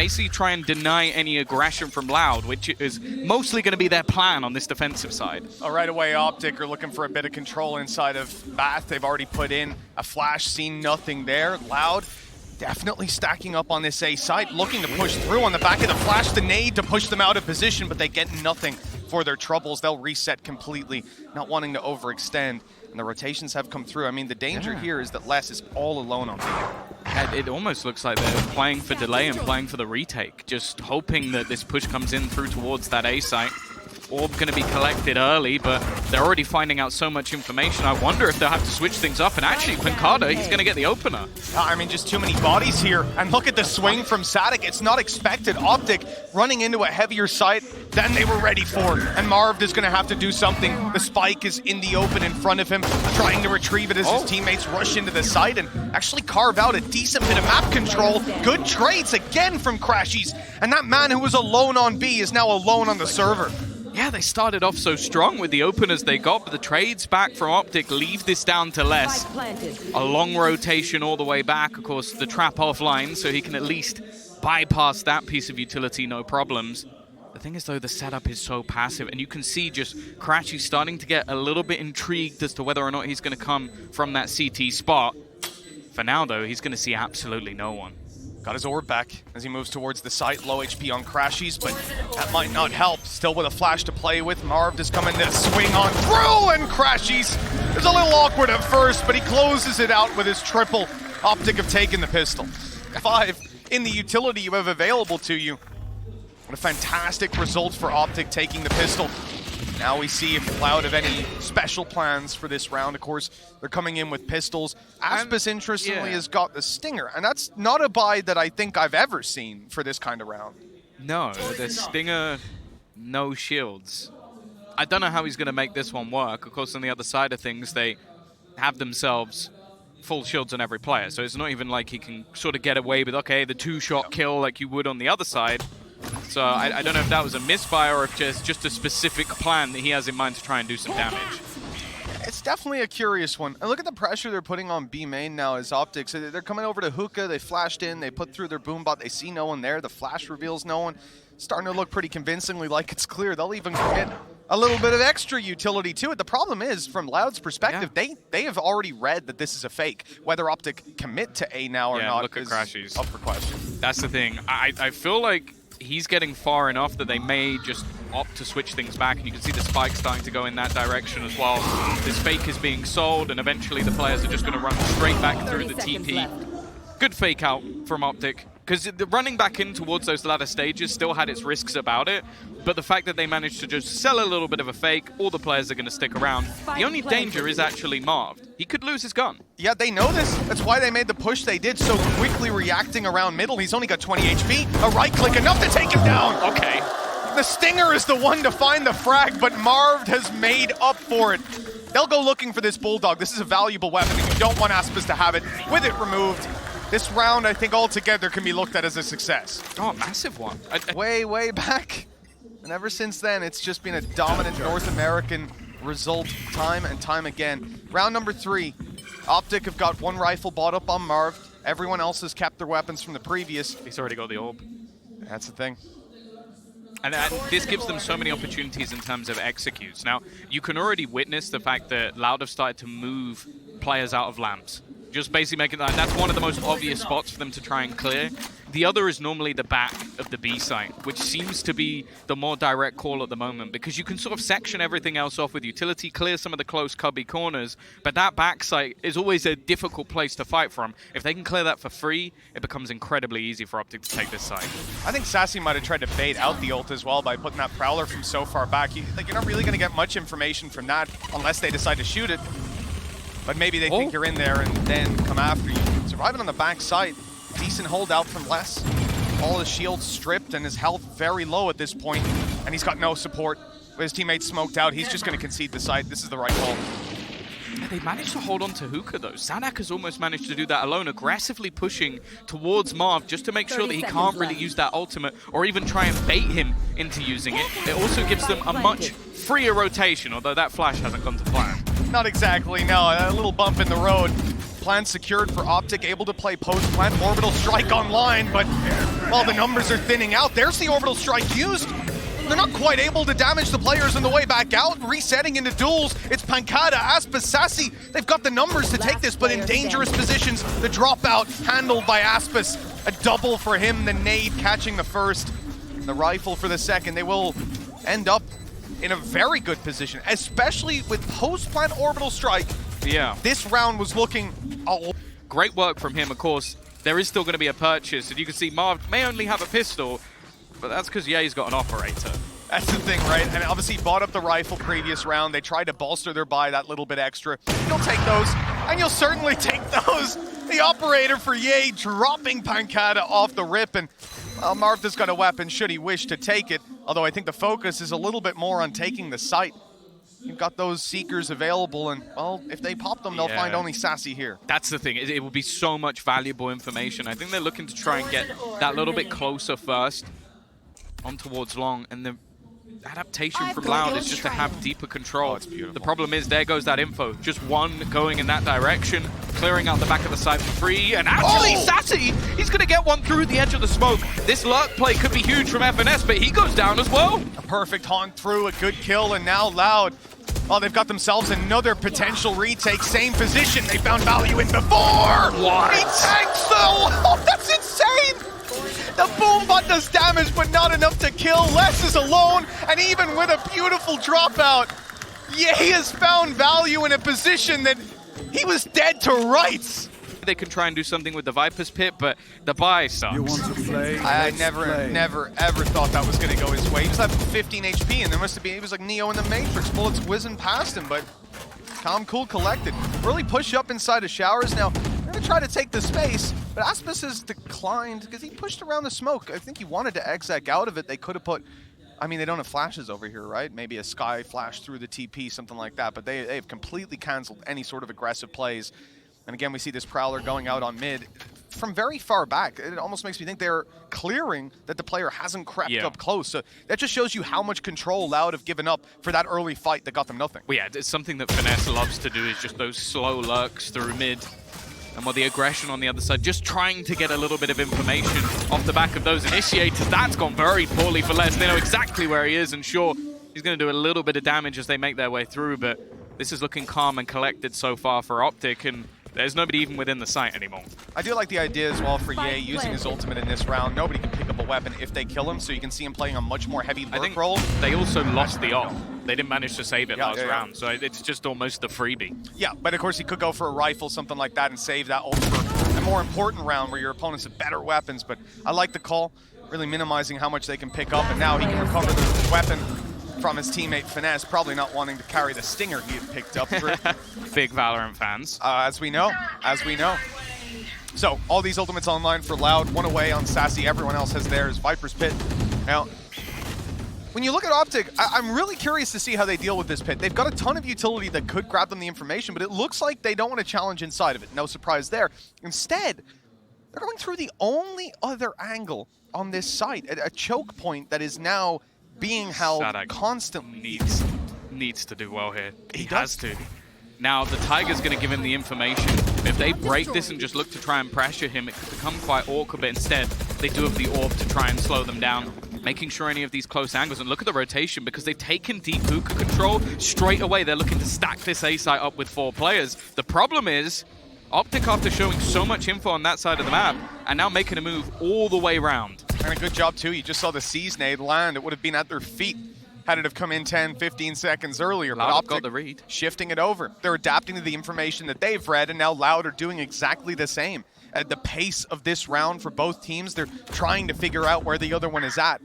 basically try and deny any aggression from Loud, which is mostly going to be their plan on this defensive side. Right away, OpTic are looking for a bit of control inside of Bath. They've already put in a flash, seen nothing there. Loud definitely stacking up on this A site, looking to push through on the back of the flash, the nade to push them out of position, but they get nothing for their troubles. They'll reset completely, not wanting to overextend. And the rotations have come through. I mean, the danger here is that Les is all alone on B. It almost looks like they're playing for delay and playing for the retake, just hoping that this push comes in through towards that A site. Orb going to be collected early, but they're already finding out so much information. I wonder if they'll have to switch things up. And actually, pANcada, he's going to get the opener. I mean, just too many bodies here. And look at the swing from Saadhak. It's not expected. OpTic running into a heavier site than they were ready for. And Marved is going to have to do something. The spike is in the open in front of him, trying to retrieve it as his teammates rush into the site and actually carve out a decent bit of map control. Good trades again from crashies. And that man who was alone on B is now alone on the server. Yeah, they started off so strong with the openers they got, but the trades back from OpTic leave this down to Les. A long rotation all the way back, of course, the trap offline, so he can at least bypass that piece of utility, no problems. The thing is, though, the setup is so passive, and you can see just Crashy starting to get a little bit intrigued as to whether or not he's going to come from that CT spot. For now, though, he's going to see absolutely no one. Got his orb back as he moves towards the site. Low HP on crashies, but that might not help. Still with a flash to play with. Marved is coming to swing on through, and crashies is a little awkward at first, but he closes it out with his triple. OpTic have taken the pistol. 5 in the utility you have available to you. What a fantastic result for OpTic taking the pistol. Now we see if Loud have any special plans for this round. Of course, they're coming in with pistols. Aspas, interestingly, has got the Stinger, and that's not a buy that I think I've ever seen for this kind of round. No, the Stinger, no shields. I don't know how he's going to make this one work. Of course, on the other side of things, they have themselves full shields on every player, so it's not even like he can sort of get away with, okay, the 2-shot kill like you would on the other side. So I don't know if that was a misfire or if just a specific plan that he has in mind to try and do some damage. It's definitely a curious one. And look at the pressure they're putting on B main now as OpTic. So they're coming over to hookah, they flashed in, they put through their boombot, they see no one there, the flash reveals no one. Starting to look pretty convincingly like it's clear. They'll even get a little bit of extra utility to it. The problem is, from Loud's perspective, they have already read that this is a fake. Whether OpTic commit to A now or not look at is crashies. Up for question. That's the thing. I feel like he's getting far enough that they may just opt to switch things back, and you can see the spike starting to go in that direction as well. This fake is being sold, and eventually the players are just going to run straight back through the TP. Good fake out from OpTic, because the running back in towards those latter stages still had its risks about it, but the fact that they managed to just sell a little bit of a fake, all the players are going to stick around. The only danger is actually Marved. He could lose his gun. Yeah, they know this. That's why they made the push they did, so quickly reacting around middle. He's only got 20 HP. A right click, enough to take him down. Okay. The Stinger is the one to find the frag, but Marved has made up for it. They'll go looking for this Bulldog. This is a valuable weapon, and you don't want Aspas to have it. With it removed, this round, I think, altogether can be looked at as a success. Oh, massive one. Way back. And ever since then, it's just been a dominant North American result time and time again. Round number 3. OpTic have got one rifle bought up on Marved. Everyone else has kept their weapons from the previous. He's already got the orb. That's the thing. And this gives them so many opportunities in terms of executes. Now, you can already witness the fact that Loud have started to move players out of lamps. Just basically making that's one of the most obvious spots for them to try and clear. The other is normally the back of the B site, which seems to be the more direct call at the moment, because you can sort of section everything else off with utility, clear some of the close cubby corners, but that back site is always a difficult place to fight from. If they can clear that for free, it becomes incredibly easy for OpTic to take this site. I think Sacy might have tried to bait out the ult as well by putting that Prowler from so far back. You're not really going to get much information from that unless they decide to shoot it. But maybe they think you're in there and then come after you. Surviving on the back side. Decent holdout from Les. All his shields stripped and his health very low at this point. And he's got no support. With his teammates smoked out, he's just going to concede the site. This is the right call. Yeah, they managed to hold on to hookah, though. Saadhak has almost managed to do that alone, aggressively pushing towards Marv just to make sure that he can't really use that ultimate or even try and bait him into using it. It also gives them a much freer rotation, although that flash hasn't gone to plan. Not exactly, no. A little bump in the road. plant secured for OpTic, able to play post-plant. Orbital Strike online, but while the numbers are thinning out, there's the Orbital Strike used. They're not quite able to damage the players on the way back out, resetting into duels. It's pANcada, aspas, Sacy. They've got the numbers to take this, but in dangerous positions. The dropout handled by aspas. A double for him, the nade catching the first. The rifle for the second. They will end up in a very good position, especially with post-plant Orbital Strike. Yeah. This round was looking great work from him, of course. There is still going to be a purchase, and you can see Marved may only have a pistol, but that's because Ye's got an operator. That's the thing, right? And obviously he bought up the rifle previous round. They tried to bolster their buy that little bit extra. You'll take those, and you'll certainly take those. The operator for Ye dropping pANcada off the rip, and Marved has got a weapon should he wish to take it. Although I think the focus is a little bit more on taking the site. You've got those Seekers available, and, well, if they pop them, they'll find only Sacy here. That's the thing. It will be so much valuable information. I think they're looking to try and get that little bit closer first on towards long, and the adaptation from Loud is just to have deeper control. Oh, it's beautiful. The problem is there goes that info. Just one going in that direction, clearing out the back of the side for free, and actually Sacy, he's going to get one through the edge of the smoke. This lurk play could be huge from FNS, but he goes down as well. A perfect haunt through, a good kill, and now Loud. Oh, they've got themselves another potential retake. Same position they found value in before. What? He tanks though. Oh, that's insane. The Boombot does damage, but not enough to kill. Les is alone, and even with a beautiful dropout, Ye has found value in a position that he was dead to rights. They can try and do something with the Viper's Pit, but the buy sucks. You want to play? I never, ever thought that was going to go his way. He was at 15 HP, and there must have been, he was like Neo in the Matrix. Bullets whizzing past him, but calm, cool, collected. Really push up inside of showers. Now, they're going to try to take the space, but aspas has declined because he pushed around the smoke. I think he wanted to exec out of it. They could have put, I mean, they don't have flashes over here, right? Maybe a sky flash through the TP, something like that, but they have completely canceled any sort of aggressive plays. And again, we see this Prowler going out on mid from very far back. It almost makes me think they're clearing that the player hasn't crept up close. So that just shows you how much control Loud have given up for that early fight that got them nothing. Well, yeah, it's something that Finesse loves to do is just those slow lurks through mid. And while the aggression on the other side, just trying to get a little bit of information off the back of those initiators. That's gone very poorly for Les. They know exactly where he is, and sure, he's going to do a little bit of damage as they make their way through, but this is looking calm and collected so far for OpTic, and there's nobody even within the site anymore. I do like the idea as well for Ye using his ultimate in this round. Nobody can pick up a weapon if they kill him, so you can see him playing a much more heavy lurk role. They also lost the op. They didn't manage to save it last round, so it's just almost a freebie. Yeah, but of course he could go for a rifle, something like that, and save that ult for a more important round where your opponents have better weapons. But I like the call, really minimizing how much they can pick up, and now he can recover the weapon from his teammate Finesse, probably not wanting to carry the stinger he had picked up through. Big Valorant fans. As we know. So, all these ultimates online for Loud, one away on Sacy, everyone else has theirs. Viper's Pit. Now, when you look at OpTic, I'm really curious to see how they deal with this pit. They've got a ton of utility that could grab them the information, but it looks like they don't want to challenge inside of it. No surprise there. Instead, they're going through the only other angle on this site, a choke point that is now being held Saadhak constantly. Needs to do well here. He has to. Now, the Tiger's going to give him the information. If they break this and just look to try and pressure him, it could become quite awkward, but instead, they do have the orb to try and slow them down, making sure any of these close angles. And look at the rotation, because they've taken deep hookah control straight away. They're looking to stack this A site up with 4 players. The problem is, OpTic, after showing so much info on that side of the map, and now making a move all the way around. And a good job, too. You just saw the C's nade land. It would have been at their feet had it have come in 10, 15 seconds earlier. Loud but got the read. Shifting it over. They're adapting to the information that they've read, and now Loud are doing exactly the same. At the pace of this round for both teams, they're trying to figure out where the other one is at.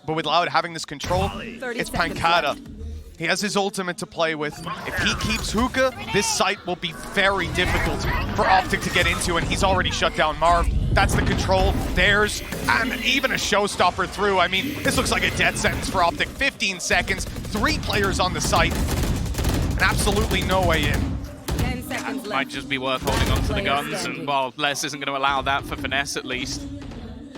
But with Loud having this control, it's pANcada. He has his ultimate to play with. If he keeps hookah, this site will be very difficult for OpTic to get into, and he's already shut down Marved. That's the control, theirs, and even a showstopper through. I mean, this looks like a death sentence for OpTic. 15 seconds, 3 players on the site, and absolutely no way in. 10 seconds left. Might just be worth holding on to the guns, and well, Les isn't going to allow that for Finesse at least.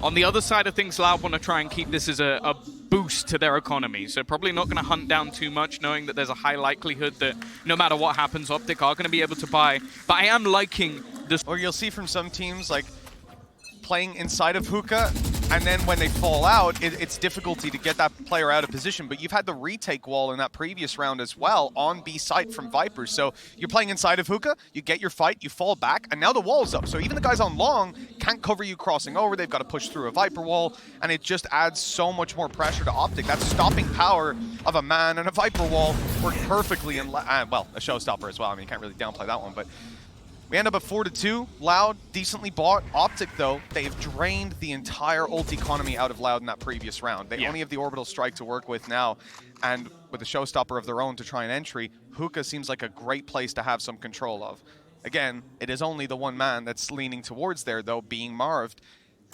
On the other side of things, Loud want to try and keep this as a boost to their economy, so probably not going to hunt down too much, knowing that there's a high likelihood that no matter what happens, OpTic are going to be able to buy. But I am liking Or you'll see from some teams, like, playing inside of hookah, and then when they fall out, it's difficulty to get that player out of position. But you've had the retake wall in that previous round as well on B site from Vipers. So you're playing inside of hookah, you get your fight, you fall back, and now the wall's up. So even the guys on long can't cover you crossing over. They've got to push through a Viper wall, and it just adds so much more pressure to OpTic. That stopping power of a man and a Viper wall worked perfectly in, well, a showstopper as well. I mean, you can't really downplay that one, but we end up at 4-2. Loud, decently bought. OpTic, though, they've drained the entire ult economy out of Loud in that previous round. They only have the orbital strike to work with now, and with a showstopper of their own to try and entry, hookah seems like a great place to have some control of. Again, it is only the one man that's leaning towards there, though, being Marved.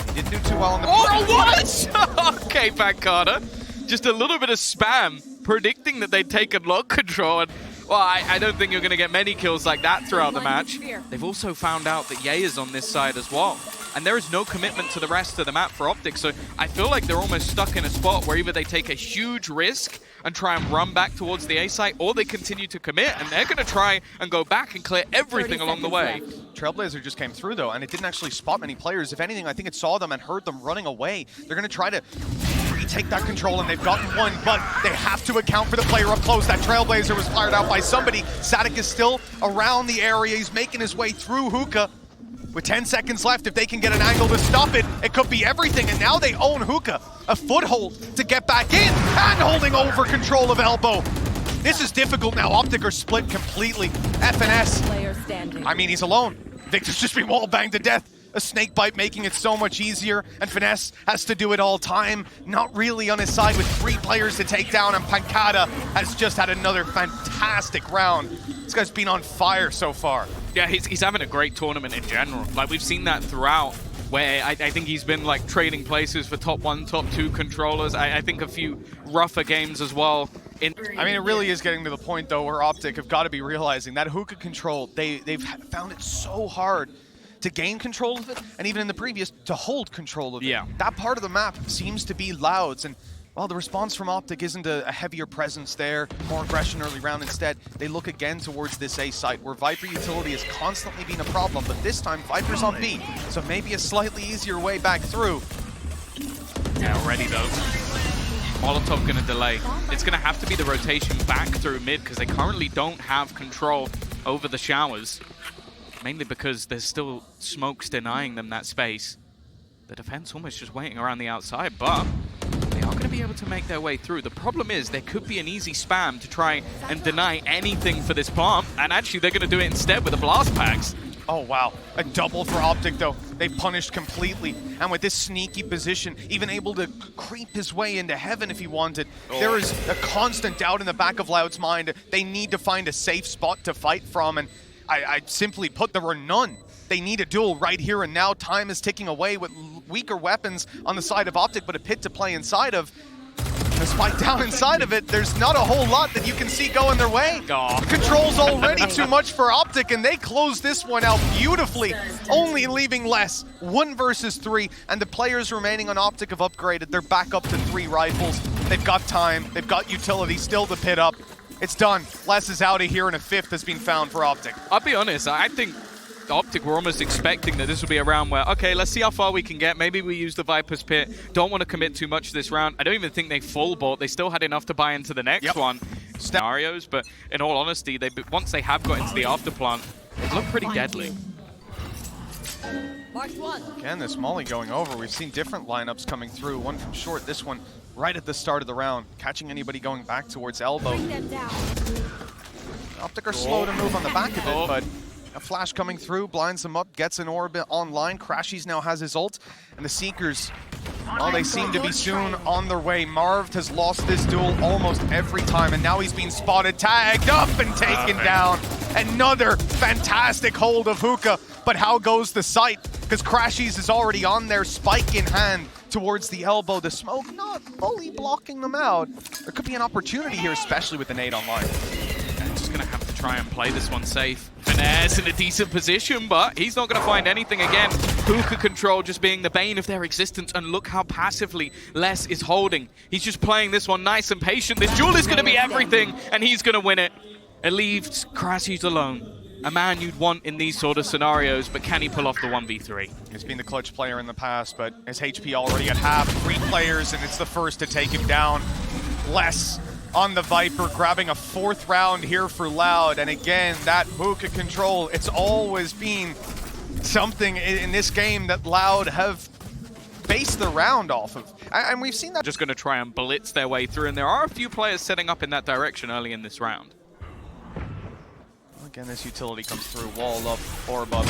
He didn't do too well on the— Oh, what? Okay, pANcada. Just a little bit of spam, predicting that they'd taken log control, and well, I don't think you're going to get many kills like that throughout the match. They've also found out that Ye is on this side as well. And there is no commitment to the rest of the map for OpTic, so I feel like they're almost stuck in a spot where either they take a huge risk and try and run back towards the A site, or they continue to commit, and they're going to try and go back and clear everything along the way. Trailblazer just came through, though, and it didn't actually spot many players. If anything, I think it saw them and heard them running away. They're going to try to retake that control, and they've gotten one, but they have to account for the player up close. That Trailblazer was fired out by somebody. Saadhak is still around the area. He's making his way through hookah. With 10 seconds left, if they can get an angle to stop it, it could be everything. And now they own hookah, a foothold to get back in, and holding over control of elbow. This is difficult now. OpTic are split completely. FNS, I mean, he's alone. Victor's just been wall banged to death. A snake bite making it so much easier, and Finesse has to do it all time. Not really on his side with 3 players to take down, and pANcada has just had another fantastic round. This guy's been on fire so far. Yeah, he's having a great tournament in general. Like, we've seen that throughout, where I think he's been, like, trading places for top 1, top 2 controllers. I think a few rougher games as well. I mean, it really is getting to the point, though, where OpTic have got to be realizing that hookah control, they've found it so hard to gain control of it, and even in the previous, to hold control of it. Yeah. That part of the map seems to be Loud's, and well, the response from OpTic isn't a heavier presence there, more aggression early round. Instead, they look again towards this A site, where Viper utility has constantly been a problem, but this time Viper's on B, so maybe a slightly easier way back through. Yeah, already though. Molotov gonna delay. It's gonna have to be the rotation back through mid, because they currently don't have control over the showers. Mainly because there's still smokes denying them that space. The defense almost just waiting around the outside, but they are going to be able to make their way through. The problem is there could be an easy spam to try and deny anything for this plant, and actually they're going to do it instead with the blast packs. Oh wow, a double for OpTic though. They punished completely, and with this sneaky position, even able to creep his way into heaven if he wanted. There is a constant doubt in the back of Loud's mind. They need to find a safe spot to fight from, and I simply put, there were none. They need a duel right here and now. Time is ticking away with weaker weapons on the side of OpTic, but a pit to play inside of. The spike down inside of it, there's not a whole lot that you can see going their way. Oh. Control's already too much for OpTic, and they close this one out beautifully, only leaving less. 1 versus 3, and the players remaining on OpTic have upgraded. They're back up to 3 rifles. They've got time, they've got utility still to pit up. It's done. Les is out of here, and a 5th has been found for OpTic. I'll be honest, I think OpTic were almost expecting that this would be a round where, okay, let's see how far we can get. Maybe we use the Viper's Pit. Don't want to commit too much this round. I don't even think they full bought. They still had enough to buy into the next one. Scenarios, but in all honesty, once they have got into the afterplant, it looked pretty deadly. Again, this Molly going over. We've seen different lineups coming through. One from short, this one right at the start of the round, catching anybody going back towards elbow. OpTic are slow to move on the back of it, but a flash coming through, blinds them up, gets an orbit online. crashies now has his ult, and the Seekers, well, they seem to be soon on their way. Marved has lost this duel almost every time, and now he's been spotted, tagged up, and taken down. Another fantastic hold of hookah, but how goes the sight? Because crashies is already on there, spike in hand towards the elbow. The smoke not fully blocking them out. There could be an opportunity here, especially with the nade online. Just going to have to try and play this one safe. Finesse in a decent position, but he's not going to find anything again. Hookah control just being the bane of their existence, and look how passively Les is holding. He's just playing this one nice and patient. This duel is going to be everything, and he's going to win it. It leaves crashies alone. a man you'd want in these sort of scenarios, but can he pull off the 1v3? He's been the clutch player in the past, but his HP already at half. 3 players, and it's the first to take him down. Less on the Viper, grabbing a 4th round here for Loud. And again, that hookah control, it's always been something in this game that Loud have based the round off of. And we've seen that. Just going to try and blitz their way through, and there are a few players setting up in that direction early in this round. Again, this utility comes through, wall up, orb up.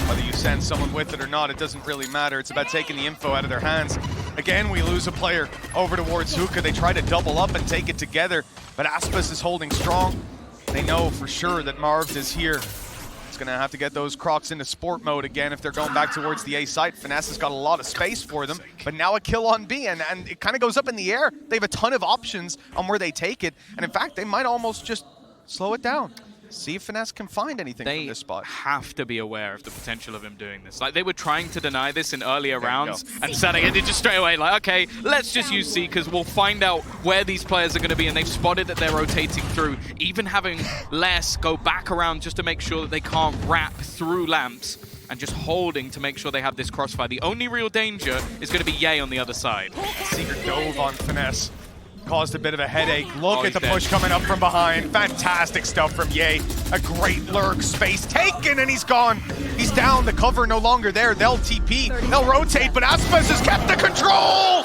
Whether you send someone with it or not, it doesn't really matter. It's about taking the info out of their hands. Again, we lose a player over towards Hookah. They try to double up and take it together, but aspas is holding strong. They know for sure that Marved is here. It's going to have to get those Crocs into sport mode again if they're going back towards the A site. Finesse has got a lot of space for them, but now a kill on B, and it kind of goes up in the air. They have a ton of options on where they take it, and in fact, they might almost just slow it down. See if Finesse can find anything from this spot. They have to be aware of the potential of him doing this. Like, they were trying to deny this in earlier rounds, and Saadhak did just straight away, like, okay, let's just use C, because we'll find out where these players are going to be, and they've spotted that they're rotating through. Even having less go back around just to make sure that they can't wrap through lamps, and just holding to make sure they have this crossfire. The only real danger is going to be Ye on the other side. Seeker dove on Finesse. Caused a bit of a headache. Look at the push coming up from behind. Fantastic stuff from Ye. A great lurk. Space taken, and he's gone. He's down. The cover no longer there. They'll TP. They'll rotate, but aspas has kept the control.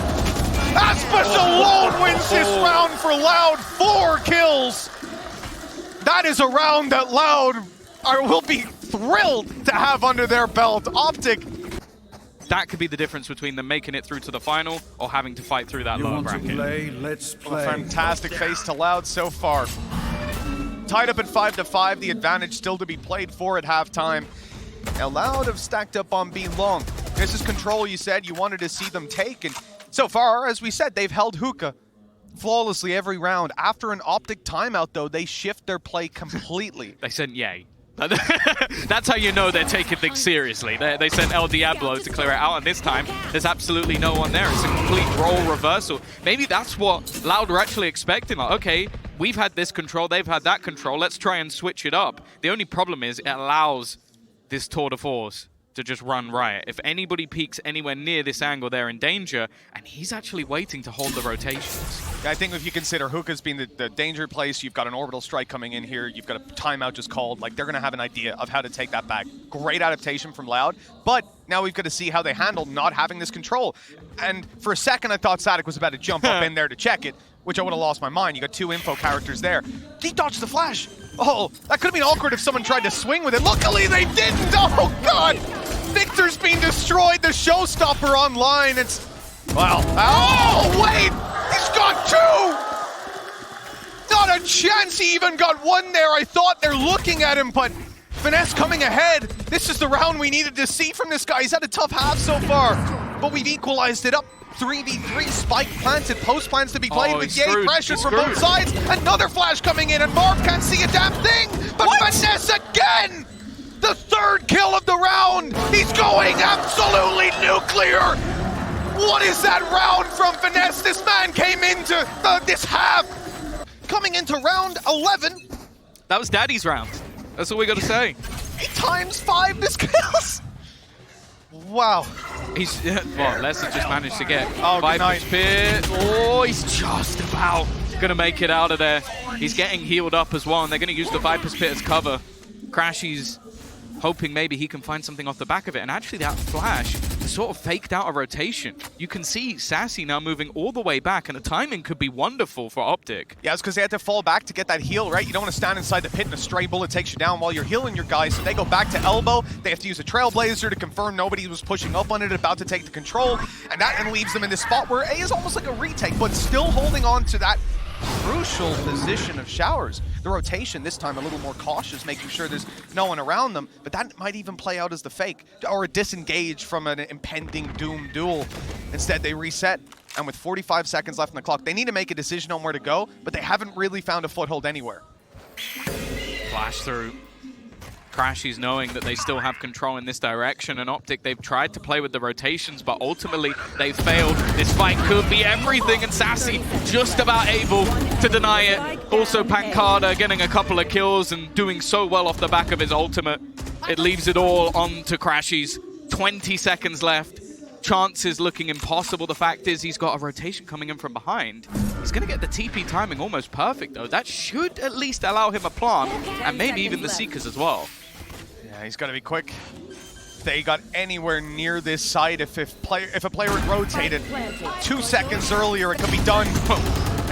aspas alone wins this round for Loud. 4 kills. That is a round that Loud will be thrilled to have under their belt. OpTic. That could be the difference between them making it through to the final or having to fight through that lower bracket. Let's play. A fantastic face to Loud so far. Tied up at 5-5, the advantage still to be played for at halftime. Now Loud have stacked up on B long. This is control you said you wanted to see them take, and so far, as we said, they've held Hookah flawlessly every round. After an OpTic timeout though, they shift their play completely. They sent Ye. That's how you know they're taking things seriously. They sent El Diablo to clear it out, and this time there's absolutely no one there. It's a complete role reversal. Maybe that's what Loud were actually expecting. Like, okay, we've had this control, they've had that control, let's try and switch it up. The only problem is it allows this tour de force to just run riot. If anybody peeks anywhere near this angle, they're in danger, and he's actually waiting to hold the rotations. I think if you consider Hookah's being the danger place, you've got an orbital strike coming in here, you've got a timeout just called, like they're going to have an idea of how to take that back. Great adaptation from Loud, but now we've got to see how they handle not having this control. And for a second, I thought Saadhak was about to jump up in there to check it, which I would have lost my mind. You got 2 info characters there. He dodged the flash. Oh, that could have been awkward if someone tried to swing with it. Luckily, they didn't. Oh, God. Victor's being destroyed. The showstopper online. It's, well, oh, wait. He's got 2. Not a chance he even got 1 there. I thought they're looking at him, but Finesse coming ahead. This is the round we needed to see from this guy. He's had a tough half so far, but we've equalized it up. 3v3, spike planted, post plans to be played with Ye pressure from both sides. Another flash coming in, and Marv can't see a damn thing, but Mendez again! The 3rd kill of the round! He's going absolutely nuclear! What is that round from Finesse? This man came into this half, coming into round 11. That was Daddy's round. That's all we got to say. He times 5 his kills. Wow. He's, well, Leslie just managed to get Viper's Pit. Oh, he's just about going to make it out of there. He's getting healed up as well, and they're going to use the Viper's Pit as cover. Crashies hoping maybe he can find something off the back of it, and actually that flash sort of faked out a rotation. You can see Sacy now moving all the way back, and the timing could be wonderful for OpTic. Yeah, it's because they had to fall back to get that heal, right? You don't want to stand inside the pit and a stray bullet takes you down while you're healing your guys, so they go back to elbow. They have to use a Trailblazer to confirm nobody was pushing up on it, about to take the control, and that then leaves them in this spot where A is almost like a retake, but still holding on to that crucial position of Showers. The rotation this time a little more cautious, making sure there's no one around them, but that might even play out as the fake, or a disengage from an impending Doom duel. Instead, they reset, and with 45 seconds left on the clock, they need to make a decision on where to go, but they haven't really found a foothold anywhere. Flash through. crashies knowing that they still have control in this direction, and OpTic, they've tried to play with the rotations, but ultimately they failed. This fight could be everything, and Sacy just about able to deny it. Also pANcada getting a couple of kills and doing so well off the back of his ultimate. It leaves it all on to crashies. 20 seconds left. Chances looking impossible. The fact is he's got a rotation coming in from behind. He's going to get the TP timing almost perfect, though. That should at least allow him a plant, and maybe even the Seekers as well. Yeah, he's got to be quick. If they got anywhere near this site, if a player had rotated 2 seconds earlier, it could be done.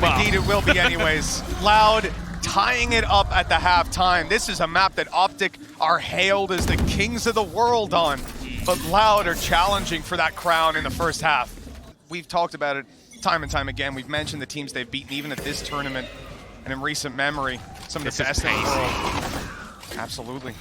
Wow. Indeed, it will be anyways. Loud tying it up at the halftime. This is a map that OpTic are hailed as the kings of the world on, but Loud are challenging for that crown in the first half. We've talked about it time and time again. We've mentioned the teams they've beaten even at this tournament and in recent memory. Some of the best in the world. Absolutely.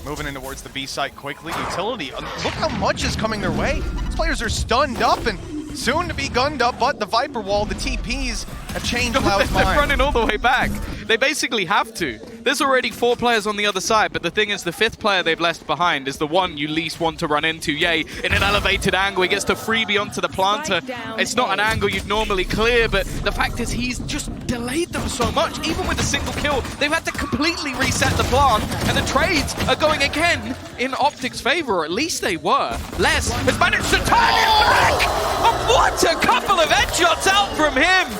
Moving in towards the B site quickly. Utility, look how much is coming their way. These players are stunned up and soon to be gunned up, but the Viper Wall, the TPs, have changed Loud's mind. They're running all the way back. They basically have to. There's already 4 players on the other side, but the thing is, the 5th player they've left behind is the one you least want to run into. Yay, in an elevated angle, he gets to freebie onto the planter. It's not an angle you'd normally clear, but the fact is he's just delayed them so much. Even with a single kill, they've had to completely reset the plant, and the trades are going again in OpTic's favor, or at least they were. Les has managed to turn it back! Oh, what a couple of headshots out from him!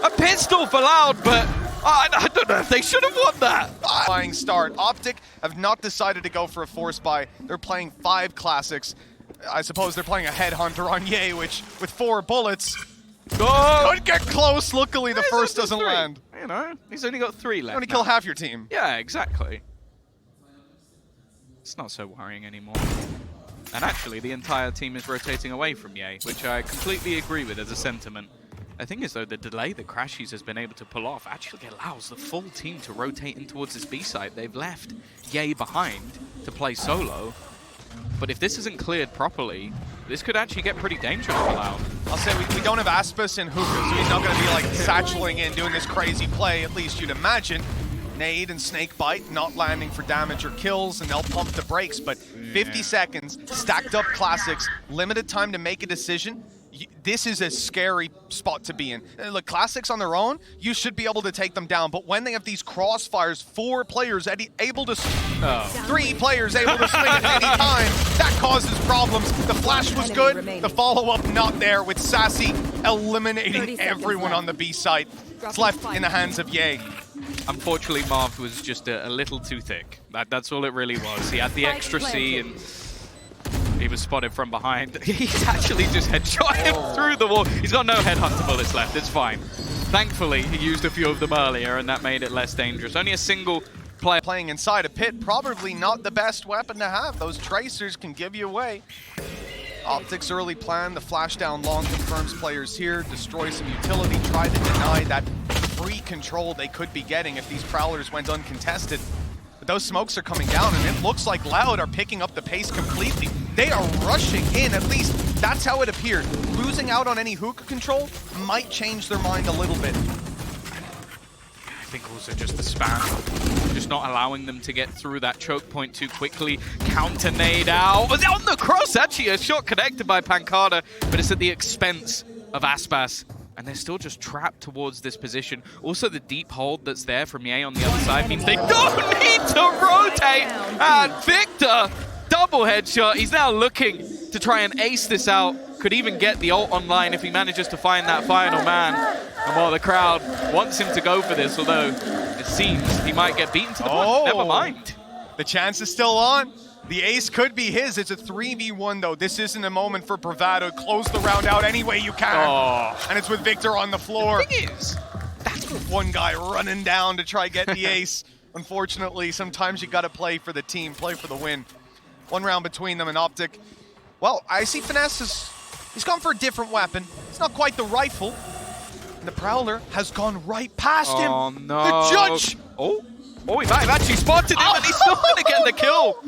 A pistol for Loud, but I don't know if they should have won that. Flying start. OpTic have not decided to go for a force buy. They're playing 5 classics. I suppose they're playing a headhunter on Ye, which with 4 bullets could get close. Luckily, the first doesn't land. You know, he's only got 3 left. You only kill half your team. Yeah, exactly. It's not so worrying anymore. And actually, the entire team is rotating away from Ye, which I completely agree with as a sentiment. The thing is, though, the delay that crashies has been able to pull off actually allows the full team to rotate in towards this B site. They've left Ye behind to play solo. But if this isn't cleared properly, this could actually get pretty dangerous for Loud. I'll say we don't have aspas in hookah, so he's not going to be like satcheling in, doing this crazy play, at least you'd imagine. Nade and Snakebite not landing for damage or kills, and they'll pump the brakes, but 50 seconds, stacked up classics, limited time to make a decision. This is a scary spot to be in. Look, classics on their own, you should be able to take them down, but when they have these crossfires, 4 players able to... 3 players able to swing at any time, that causes problems. The flash was good, the follow-up not there, with Sacy eliminating everyone on the B site. It's left in the hands of Ye. Unfortunately, Marved was just a little too thick. That's all it really was. He had the extra C and he was spotted from behind. He's actually just headshot him through the wall. He's got no headhunter bullets left. It's fine. Thankfully, he used a few of them earlier, and that made it less dangerous. Only a single player playing inside a pit, probably not the best weapon to have. Those tracers can give you away. OpTic's early plan, the flash down long confirms players here, destroy some utility, try to deny that free control they could be getting if these Prowlers went uncontested. But those smokes are coming down, and it looks like Loud are picking up the pace completely. They are rushing in, at least that's how it appeared. Losing out on any hookah control might change their mind a little bit. I think also just the spam, just not allowing them to get through that choke point too quickly. Counter nade out. On the cross, actually, a shot connected by pANcada, but it's at the expense of aspas. And they're still just trapped towards this position. Also, the deep hold that's there from Ye on the other side means they don't need to rotate. And Victor, double headshot. He's now looking to try and ace this out. Could even get the ult online if he manages to find that final man. And while the crowd wants him to go for this, although it seems he might get beaten to the punch. Never mind. The chance is still on. The ace could be his. It's a 3v1 though. This isn't a moment for bravado. Close the round out any way you can. And it's with Victor on the floor. The thing is, that's with one guy running down to try get the ace. Unfortunately, sometimes you gotta play for the team, play for the win. One round between them and OpTic. Well, I see Finesse he's gone for a different weapon. It's not quite the rifle. And the Prowler has gone right past him. Oh no. The judge! Oh, he might have actually spotted him and he's still gonna get the kill.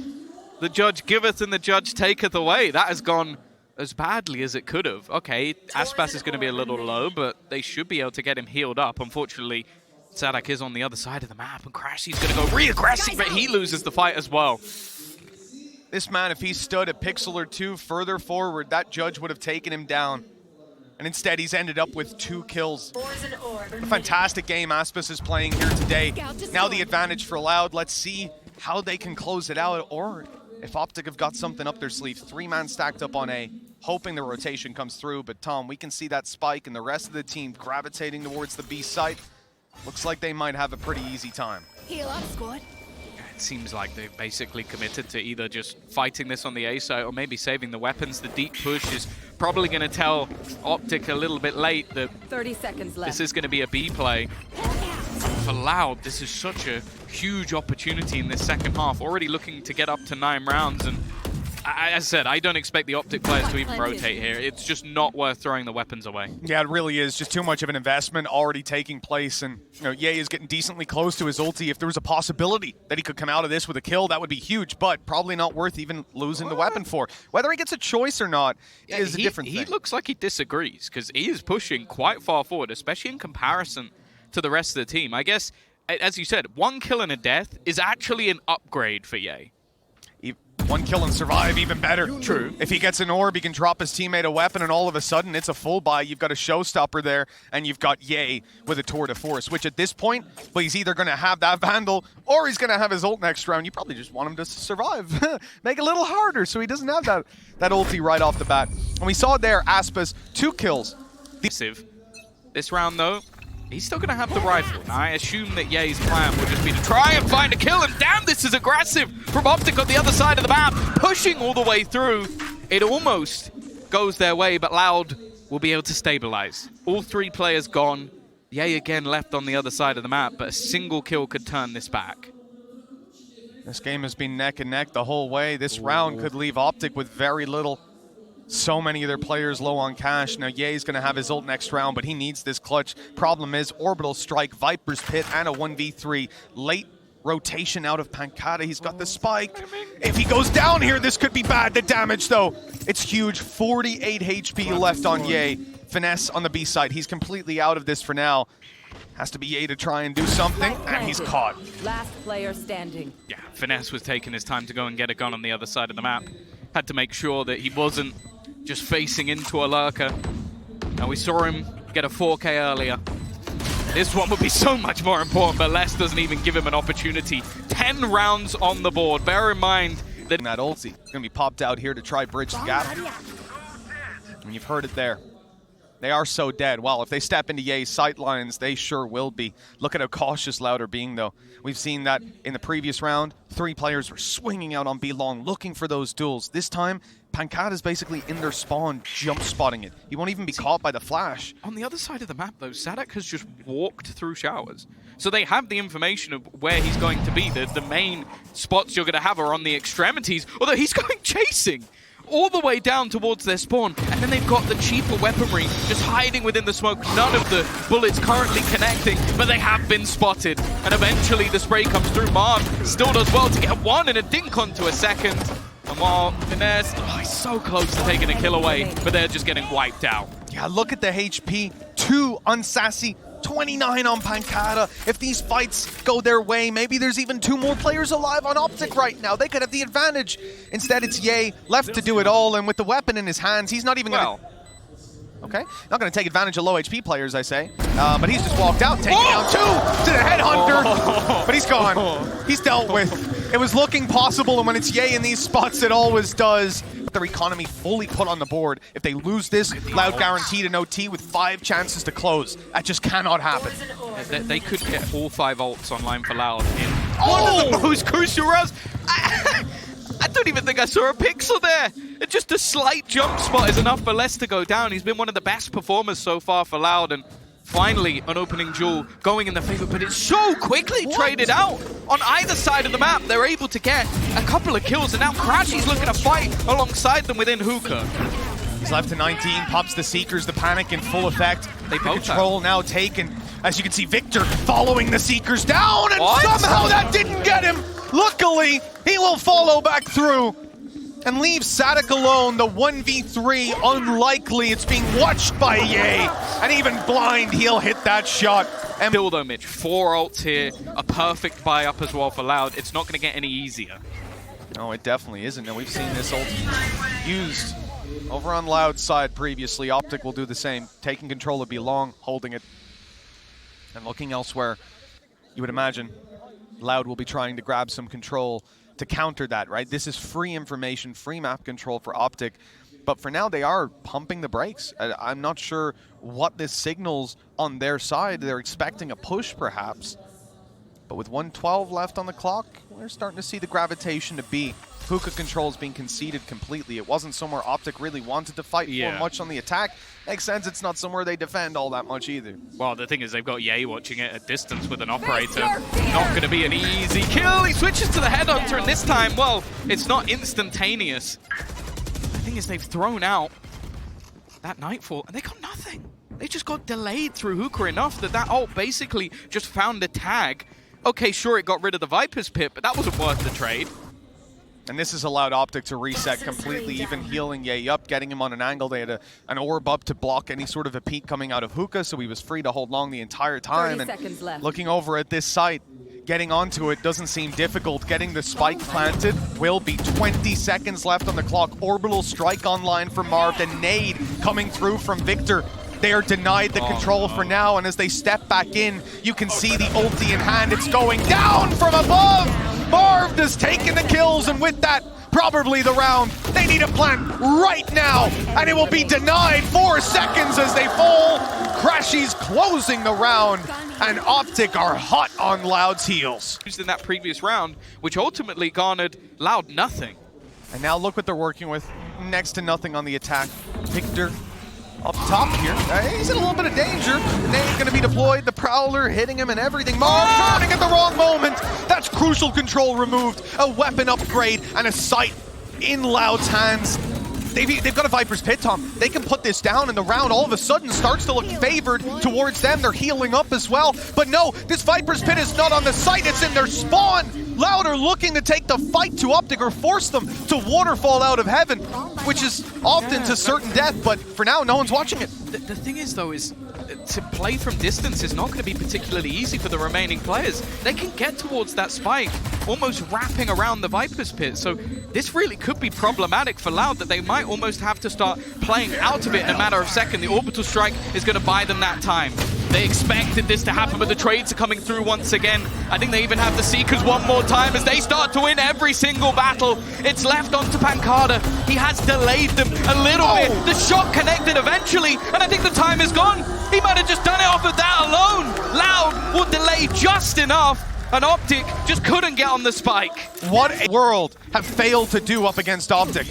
The judge giveth and the judge taketh away. That has gone as badly as it could have. Okay, aspas is going to be a little low, but they should be able to get him healed up. Unfortunately, Saadhak is on the other side of the map, and crashies going to go re-aggressive, but he loses the fight as well. This man, if he stood a pixel or two further forward, that judge would have taken him down. And instead, he's ended up with 2 kills. A fantastic game aspas is playing here today. Now the advantage for Loud. Let's see how they can close it out, or if OpTic have got something up their sleeve. 3-man stacked up on A, hoping the rotation comes through. But Tom, we can see that spike and the rest of the team gravitating towards the B site. Looks like they might have a pretty easy time. Heal up, squad. It seems like they've basically committed to either just fighting this on the A site or maybe saving the weapons. The deep push is probably going to tell OpTic a little bit late that 30 seconds left. this is going to be a B play. For Loud, this is such a huge opportunity in this second half. Already looking to get up to 9 rounds, and as I said, I don't expect the OpTic players to even rotate here. It's just not worth throwing the weapons away. Yeah, it really is. Just too much of an investment already taking place. And, you know, Ye is getting decently close to his ulti. If there was a possibility that he could come out of this with a kill, that would be huge, but probably not worth even losing the weapon for. Whether he gets a choice or not is a different thing. He looks like he disagrees, because he is pushing quite far forward, especially in comparison to the rest of the team. I guess, as you said, 1 kill and a death is actually an upgrade for Ye. 1 kill and survive, even better. True. If he gets an orb, he can drop his teammate a weapon, and all of a sudden, it's a full buy. You've got a showstopper there, and you've got Ye with a tour de force, which at this point, well, he's either going to have that Vandal, or he's going to have his ult next round. You probably just want him to survive. Make it a little harder so he doesn't have that ulti right off the bat. And we saw there, aspas, 2 kills. This round, though, he's still going to have the rifle. Now, I assume that Ye's plan will just be to try and find a kill, and damn, this is aggressive from OpTic on the other side of the map, pushing all the way through. It almost goes their way, but Loud will be able to stabilize. All 3 players gone. Ye again left on the other side of the map, but a single kill could turn this back. This game has been neck and neck the whole way. This round could leave OpTic with very little. So many of their players low on cash. Now, Ye's going to have his ult next round, but he needs this clutch. Problem is, Orbital Strike, Viper's Pit, and a 1v3. Late rotation out of pANcada. He's got the spike. If he goes down here, this could be bad. The damage, though, it's huge. 48 HP left on Ye. Finesse on the B side. He's completely out of this for now. Has to be Ye to try and do something, and he's caught. Last player standing. Yeah, Finesse was taking his time to go and get a gun on the other side of the map. Had to make sure that he wasn't just facing into a lurker. Now, we saw him get a 4K earlier. This one would be so much more important, but Les doesn't even give him an opportunity. 10 rounds on the board. Bear in mind that ulti is going to be popped out here to try bridge the gap. And you've heard it there. They are so dead. Well, if they step into Ye's sight lines, they sure will be. Look at how cautious Loud are being, though. We've seen that in the previous round. 3 players were swinging out on B long, looking for those duels. This time, pANcada's basically in their spawn, jump spotting it. He won't even be caught by the flash. on the other side of the map, though, Saadhak has just walked through showers. So they have the information of where he's going to be. The main spots you're going to have are on the extremities, although he's going chasing all the way down towards their spawn, and then they've got the cheaper weaponry just hiding within the smoke. None of the bullets currently connecting, but they have been spotted, and eventually the spray comes through. Marved still does well to get 1 and a dink onto a second. And while Mendez, he's so close to taking a kill away, but they're just getting wiped out. Yeah, look at the HP. 2 on Sacy, 29 on pANcada. If these fights go their way, maybe there's even 2 more players alive on OpTic right now. They could have the advantage. Instead, it's Ye left to do it all, and with the weapon in his hands, he's not even going to... Okay, not going to take advantage of low HP players, I say. But he's just walked out, taking down 2 to the headhunter. But he's gone. He's dealt with. It was looking possible, and when it's Ye in these spots, it always does. But their economy fully put on the board. If they lose this, Loud guaranteed an OT with 5 chances to close. That just cannot happen. They could get all 5 ults online for Loud in one of the most crucial rounds. I don't even think I saw a pixel there. Just a slight jump spot is enough for Les to go down. He's been one of the best performers so far for Loud, and finally an opening duel going in their favor, but it's so quickly traded out. On either side of the map, they're able to get a couple of kills, and now crashies looking to fight alongside them within hookah. He's left to 19, pops the Seekers, the panic in full effect. They both control now taken. As you can see, Victor following the Seekers down, and somehow that didn't get him. Luckily, he will follow back through. and leave Saadhak alone. The 1v3, unlikely. It's being watched by Ye, and even blind, he'll hit that shot. And Still though, Mitch, 4 ults here, a perfect buy up as well for Loud. It's not going to get any easier. no, it definitely isn't. And we've seen this ult used over on Loud's side previously. OpTic will do the same. Taking control of Belong, holding it, and looking elsewhere. You would imagine Loud will be trying to grab some control to counter that, right? This is free information, free map control for OpTic. But for now, they are pumping the brakes. I'm not sure what this signals on their side. They're expecting a push, perhaps. But with 1:12 left on the clock, we're starting to see the gravitation to B. Hookah control is being conceded completely. It wasn't somewhere OpTic really wanted to fight for much on the attack. Makes sense it's not somewhere they defend all that much either. Well, the thing is they've got Ye watching it at distance with an operator. Not going to be an easy kill. He switches to the headhunter, and this time, well, it's not instantaneous. The thing is they've thrown out that Nightfall, and they got nothing. They just got delayed through Hookah enough that ult basically just found the tag. Okay, sure, it got rid of the Viper's Pit, but that wasn't worth the trade. And this has allowed OpTic to reset completely, even healing Ye up, getting him on an angle. They had an orb up to block any sort of a peek coming out of Hookah, so he was free to hold long the entire time. 30 seconds left. Looking over at this site, getting onto it doesn't seem difficult. Getting the spike planted will be 20 seconds left on the clock. Orbital strike online for Marved, and nade coming through from Victor. They are denied the control for now, and as they step back in, you can see the ulti in hand. It's going down from above! Marved has taken the kills, and with that, probably the round. They need a plant right now, and it will be denied. 4 seconds as they fall. crashies closing the round, and OpTic are hot on Loud's heels. In that previous round, which ultimately garnered Loud nothing. And now look what they're working with. Next to nothing on the attack. Victor up top here. He's in a little bit of danger. Nade going to be deployed. The Prowler hitting him and everything. Marv turning at the wrong moment. That's crucial control removed. A weapon upgrade and a sight in Loud's hands. They've got a Viper's Pit, Tom. They can put this down, and the round all of a sudden starts to look favored towards them. They're healing up as well. But no, this Viper's Pit is not on the site. It's in their spawn. Loud are looking to take the fight to OpTic or force them to waterfall out of heaven, which is often to certain death. But for now, no one's watching it. The thing is, though, is to play from distance is not going to be particularly easy for the remaining players. They can get towards that spike, almost wrapping around the Viper's Pit. So this really could be problematic for Loud, that they might almost have to start playing out of it in a matter of seconds. The orbital strike is going to buy them that time. They expected this to happen, but the trades are coming through once again. I think they even have the Seekers one more time as they start to win every single battle. It's left onto pANcada. He has delayed them a little bit. The shot connected eventually, and I think the time is gone. He might have just done it off of that alone. Loud will delay just enough, and OpTic just couldn't get on the spike. What a world have failed to do up against OpTic.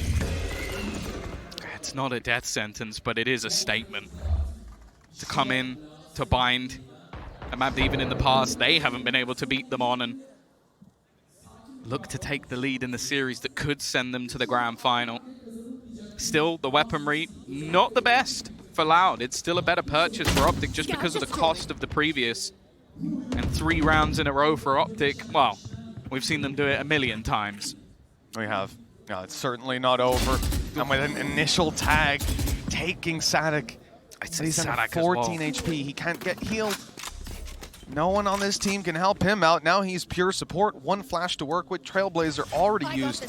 It's not a death sentence, but it is a statement. To come in, to bind a map that even in the past they haven't been able to beat them on, and look to take the lead in the series that could send them to the grand final. Still, the weaponry, not the best for Loud. It's still a better purchase for OpTic just because of the cost of the previous. And 3 rounds in a row for OpTic, well, we've seen them do it a million times. We have. No, it's certainly not over. And with an initial tag, taking Saadhak. He's at 14 HP. He can't get healed. No one on this team can help him out. Now he's pure support. 1 flash to work with. Trailblazer already used.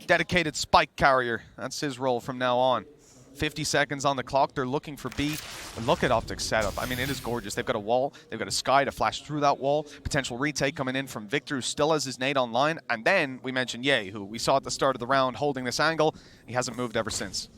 Dedicated spike carrier. That's his role from now on. 50 seconds on the clock. They're looking for B. And look at OpTic's setup. I mean, it is gorgeous. They've got a wall. They've got a Sky to flash through that wall. Potential retake coming in from Victor, who still has his nade online. And then we mentioned Ye, who we saw at the start of the round holding this angle. He hasn't moved ever since.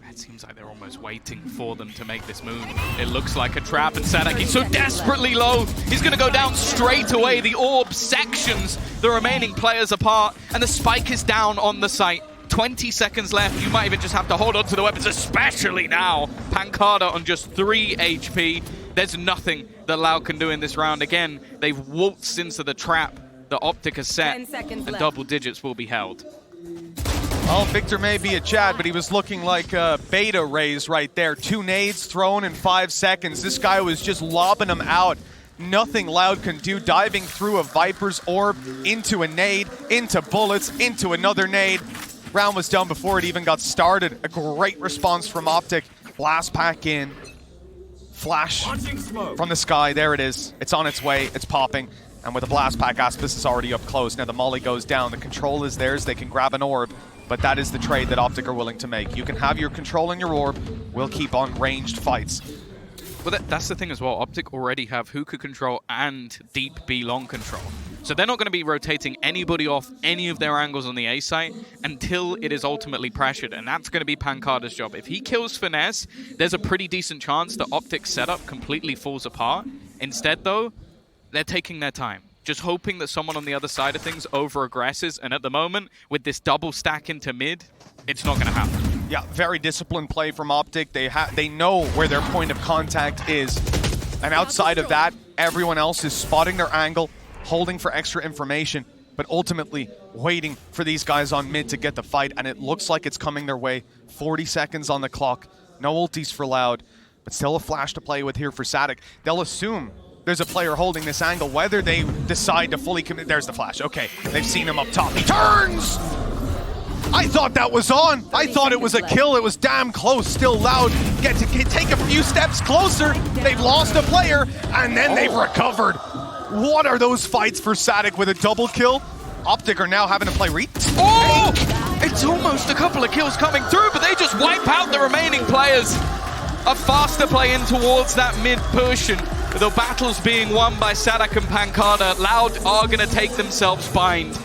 It seems like they're almost waiting for them to make this move. It looks like a trap, and Saadhak, he's so desperately low. He's going to go down straight away. The orb sections the remaining players apart, and the spike is down on the site. 20 seconds left. You might even just have to hold on to the weapons, especially now. pANcada on just 3 HP. There's nothing that Loud can do in this round. Again, they've waltzed into the trap that OpTic has set, and left. double digits will be held. Well, Victor may be a Chad, but he was looking like a beta raise right there. 2 nades thrown in 5 seconds. This guy was just lobbing them out nothing Loud can do, diving through a Viper's orb, into a nade, into bullets, into another nade. Round was done before it even got started. A great response from OpTic. Blast pack in. Flash from the sky, there it is. It's on its way, it's popping. And with a blast pack, aspas is already up close. Now the molly goes down, the control is theirs, they can grab an orb. But that is the trade that OpTic are willing to make. You can have your control and your orb, we'll keep on ranged fights. Well, that's the thing as well. OpTic already have hookah control and deep B long control. So they're not going to be rotating anybody off any of their angles on the A site until it is ultimately pressured. And that's going to be pANcada's job. If he kills Finesse, there's a pretty decent chance that OpTic's setup completely falls apart. Instead, though, they're taking their time. Just hoping that someone on the other side of things over-aggresses. And at the moment, with this double stack into mid, it's not going to happen. Yeah, very disciplined play from OpTic. They know where their point of contact is. And outside of that, everyone else is spotting their angle, holding for extra information, but ultimately waiting for these guys on mid to get the fight. And it looks like it's coming their way. 40 seconds on the clock. No ultis for Loud, but still a flash to play with here for Saadhak. They'll assume there's a player holding this angle, whether they decide to fully commit. There's the flash. Okay, they've seen him up top. He turns! I thought that was on. I thought it was a kill. It was damn close. Still Loud. Get to take a few steps closer. They've lost a player, and then they've recovered. What are those fights for Saadhak with a double kill? OpTic are now having to play Oh! It's almost a couple of kills coming through, but they just wipe out the remaining players. A faster play in towards that mid push, and the battles being won by Saadhak and pANcada. Loud are going to take themselves bind.